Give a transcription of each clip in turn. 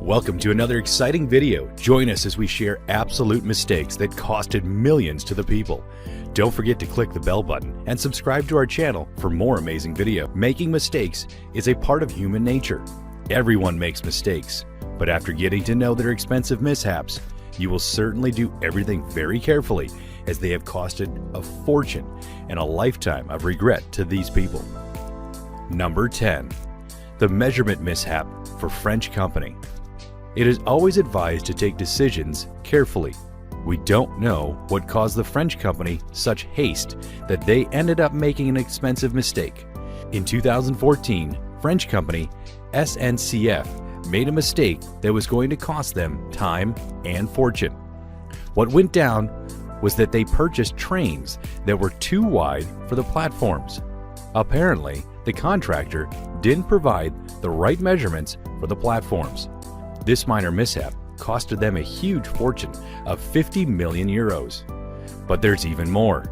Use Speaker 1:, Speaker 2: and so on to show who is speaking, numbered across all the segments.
Speaker 1: Welcome to another exciting video. Join us as we share absolute mistakes that costed millions to the people. Don't forget to click the bell button and subscribe to our channel for more amazing video. Making mistakes is a part of human nature. Everyone makes mistakes, but after getting to know their expensive mishaps, you will certainly do everything very carefully, as they have costed a fortune and a lifetime of regret to these people. Number 10. The measurement mishap for French company. It is always advised to take decisions carefully. We don't know what caused the French company such haste that they ended up making an expensive mistake. In 2014, French company SNCF made a mistake that was going to cost them time and fortune. What went down was that they purchased trains that were too wide for the platforms. Apparently, the contractor didn't provide the right measurements for the platforms. This minor mishap costed them a huge fortune of 50 million euros. But there's even more.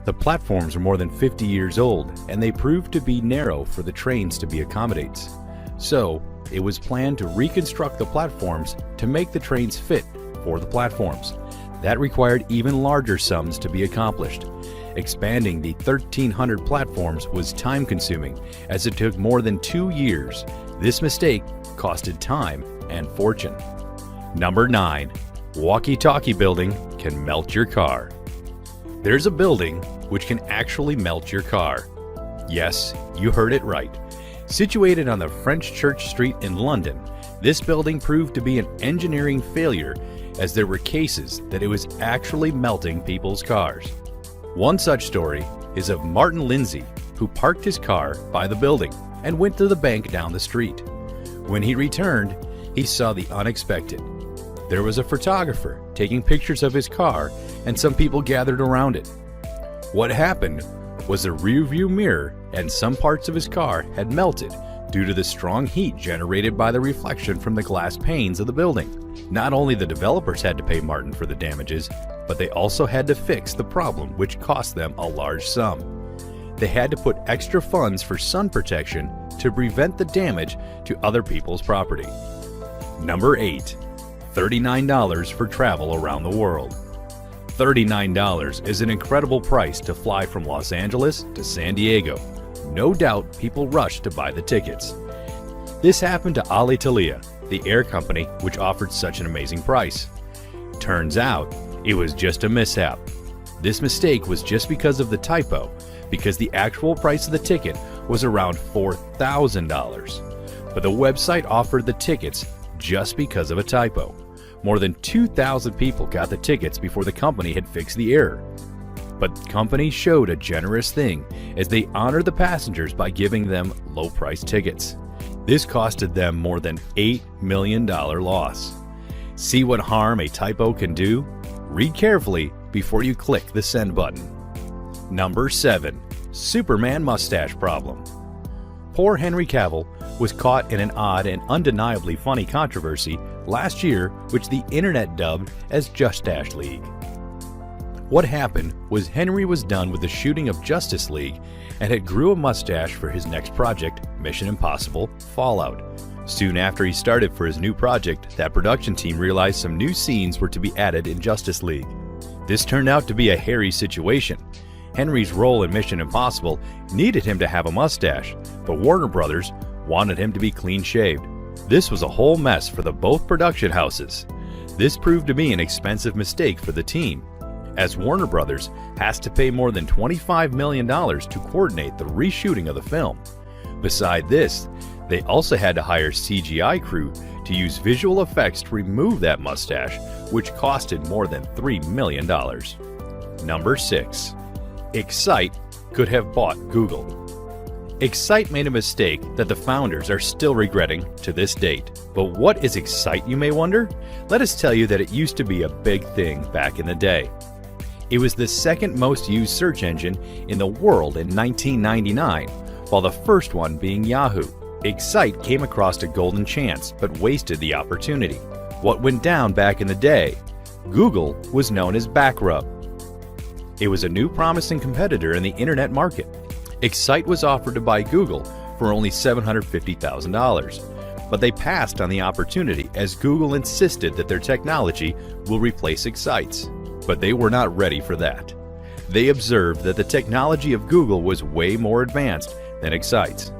Speaker 1: The platforms are more than 50 years old, and they proved to be narrow for the trains to be accommodates. So, it was planned to reconstruct the platforms to make the trains fit for the platforms. That required even larger sums to be accomplished. Expanding the 1,300 platforms was time-consuming, as it took more than 2 years. This mistake costed time and fortune. Number 9. Walkie-talkie building can melt your car. There's a building which can actually melt your car. Yes, you heard it right. Situated on the French Church Street in London, this building proved to be an engineering failure, as there were cases that it was actually melting people's cars. One such story is of Martin Lindsay, who parked his car by the building and went to the bank down the street. When he returned, he saw the unexpected. There was a photographer taking pictures of his car, and some people gathered around it. What happened was the rearview mirror and some parts of his car had melted due to the strong heat generated by the reflection from the glass panes of the building. Not only the developers had to pay Martin for the damages, but they also had to fix the problem, which cost them a large sum. They had to put extra funds for sun protection to prevent the damage to other people's property. Number 8. $39 for travel around the world. $39 is an incredible price to fly from Los Angeles to San Diego. No doubt people rushed to buy the tickets. This happened to Alitalia, the air company which offered such an amazing price. Turns out, it was just a mishap. This mistake was just because of the typo, because the actual price of the ticket was around $4,000. But the website offered the tickets just because of a typo. More than 2,000 people got the tickets before the company had fixed the error. But the company showed a generous thing, as they honored the passengers by giving them low-priced tickets. This costed them more than $8 million loss. See what harm a typo can do? Read carefully before you click the send button. Number 7. Superman mustache problem. Poor Henry Cavill was caught in an odd and undeniably funny controversy last year, which the internet dubbed as Mustache League. What happened was Henry was done with the shooting of Justice League and had grew a mustache for his next project, Mission Impossible Fallout. Soon after he started for his new project, that production team realized some new scenes were to be added in Justice League. This turned out to be a hairy situation. Henry's role in Mission Impossible needed him to have a mustache, but Warner Brothers wanted him to be clean-shaved. This was a whole mess for the both production houses. This proved to be an expensive mistake for the team, as Warner Brothers has to pay more than $25 million to coordinate the reshooting of the film. Beside this, they also had to hire CGI crew to use visual effects to remove that mustache, which costed more than $3 million. Number 6. Excite could have bought Google. Excite made a mistake that the founders are still regretting to this date. But what is Excite, you may wonder? Let us tell you that it used to be a big thing back in the day. It was the second most used search engine in the world in 1999, while the first one being Yahoo. Excite came across a golden chance, but wasted the opportunity. What went down back in the day? Google was known as Backrub. It was a new promising competitor in the internet market. Excite was offered to buy Google for only $750,000. but they passed on the opportunity as Google insisted that their technology will replace Excite's. But they were not ready for that. They observed that the technology of Google was way more advanced than Excite's.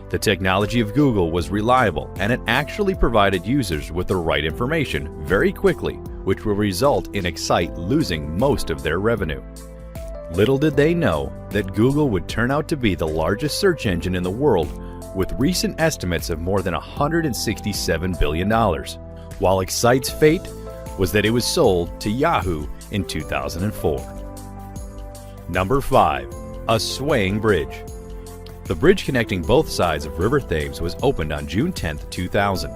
Speaker 1: The technology of Google was reliable, and it actually provided users with the right information very quickly, which will result in Excite losing most of their revenue. Little did they know that Google would turn out to be the largest search engine in the world, with recent estimates of more than $167 billion, while Excite's fate was that it was sold to Yahoo in 2004. Number 5. A swaying bridge. The bridge connecting both sides of River Thames was opened on June 10, 2000.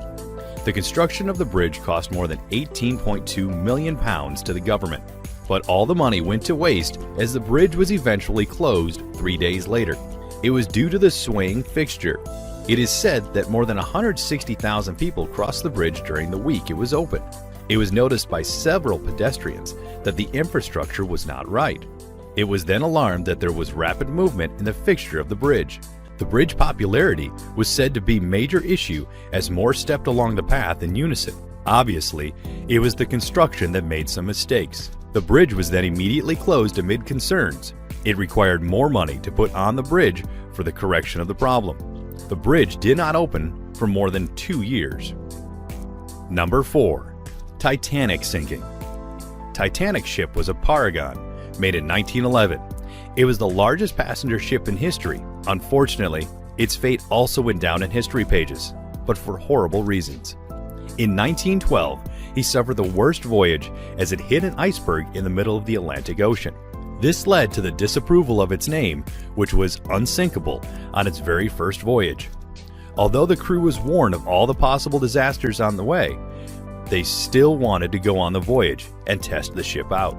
Speaker 1: The construction of the bridge cost more than £18.2 million to the government, but all the money went to waste as the bridge was eventually closed 3 days later. It was due to the swaying fixture. It is said that more than 160,000 people crossed the bridge during the week it was open. It was noticed by several pedestrians that the infrastructure was not right. It was then alarmed that there was rapid movement in the fixture of the bridge. The bridge popularity was said to be a major issue as more stepped along the path in unison. Obviously, it was the construction that made some mistakes. The bridge was then immediately closed amid concerns. It required more money to put on the bridge for the correction of the problem. The bridge did not open for more than 2 years. Number 4. Titanic sinking. Titanic ship was a Paragon, made in 1911. It was the largest passenger ship in history. Unfortunately, its fate also went down in history pages, but for horrible reasons. In 1912, he suffered the worst voyage as it hit an iceberg in the middle of the Atlantic Ocean. This led to the disapproval of its name, which was unsinkable on its very first voyage. Although the crew was warned of all the possible disasters on the way, they still wanted to go on the voyage and test the ship out.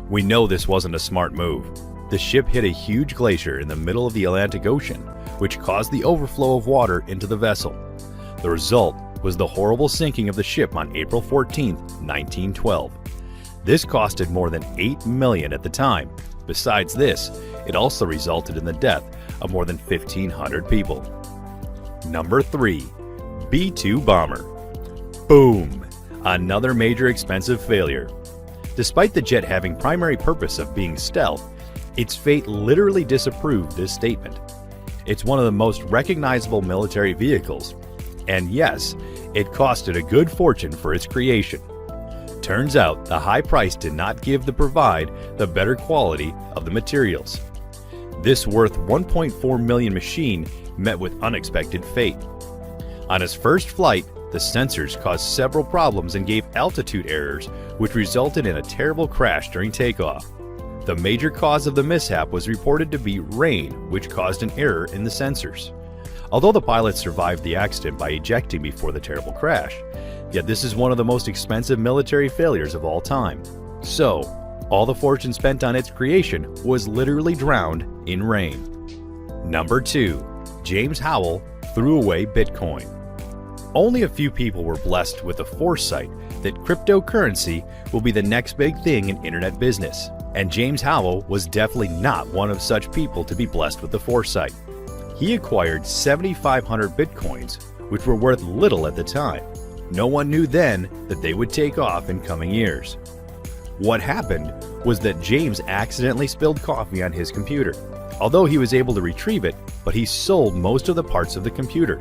Speaker 1: We know this wasn't a smart move. The ship hit a huge glacier in the middle of the Atlantic Ocean, which caused the overflow of water into the vessel. The result was the horrible sinking of the ship on April 14, 1912. This costed more than $8 million at the time. Besides this, it also resulted in the death of more than 1,500 people. Number 3. B-2 bomber. Boom! Another major expensive failure. Despite the jet having primary purpose of being stealth, its fate literally disapproved this statement. It's one of the most recognizable military vehicles, and yes, it costed a good fortune for its creation. Turns out the high price did not give the provide the better quality of the materials. This worth $1.4 million machine met with unexpected fate. On its first flight, the sensors caused several problems and gave altitude errors, which resulted in a terrible crash during takeoff. The major cause of the mishap was reported to be rain, which caused an error in the sensors. Although the pilot survived the accident by ejecting before the terrible crash, yet this is one of the most expensive military failures of all time. So, all the fortune spent on its creation was literally drowned in rain. Number 2. James Howell threw away Bitcoin. Only a few people were blessed with the foresight that cryptocurrency will be the next big thing in internet business, and James Howell was definitely not one of such people to be blessed with the foresight. He acquired 7,500 Bitcoins, which were worth little at the time. No one knew then that they would take off in coming years. What happened was that James accidentally spilled coffee on his computer. Although he was able to retrieve it, but he sold most of the parts of the computer.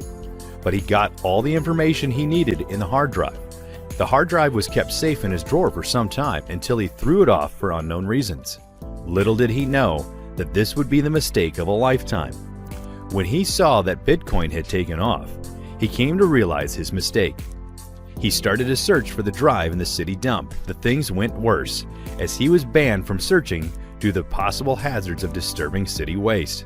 Speaker 1: But he got all the information he needed in the hard drive. The hard drive was kept safe in his drawer for some time until he threw it off for unknown reasons. Little did he know that this would be the mistake of a lifetime. When he saw that Bitcoin had taken off, he came to realize his mistake. He started a search for the drive in the city dump. The things went worse, as he was banned from searching due to the possible hazards of disturbing city waste.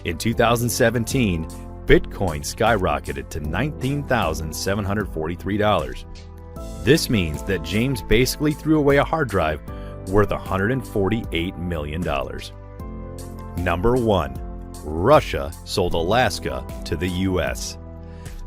Speaker 1: In 2017, Bitcoin skyrocketed to $19,743. This means that James basically threw away a hard drive worth $148 million. Number 1. Russia sold Alaska to the U.S.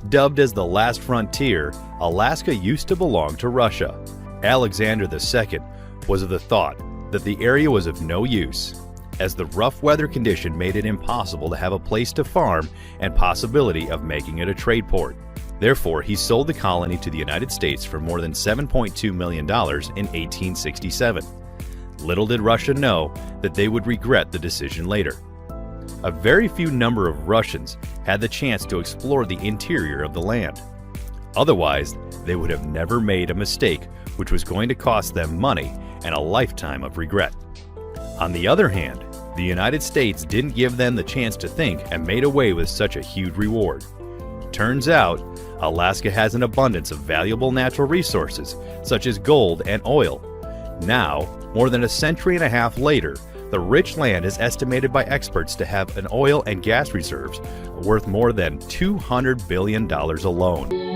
Speaker 1: Dubbed as the last frontier, Alaska used to belong to Russia. Alexander II was of the thought that the area was of no use, as the rough weather condition made it impossible to have a place to farm and possibility of making it a trade port. Therefore, he sold the colony to the United States for more than $7.2 million in 1867. Little did Russia know that they would regret the decision later. A very few number of Russians had the chance to explore the interior of the land. Otherwise, they would have never made a mistake which was going to cost them money and a lifetime of regret. On the other hand, the United States didn't give them the chance to think and made away with such a huge reward. Turns out, Alaska has an abundance of valuable natural resources such as gold and oil. Now, more than a century and a half later, the rich land is estimated by experts to have an oil and gas reserves worth more than $200 billion alone.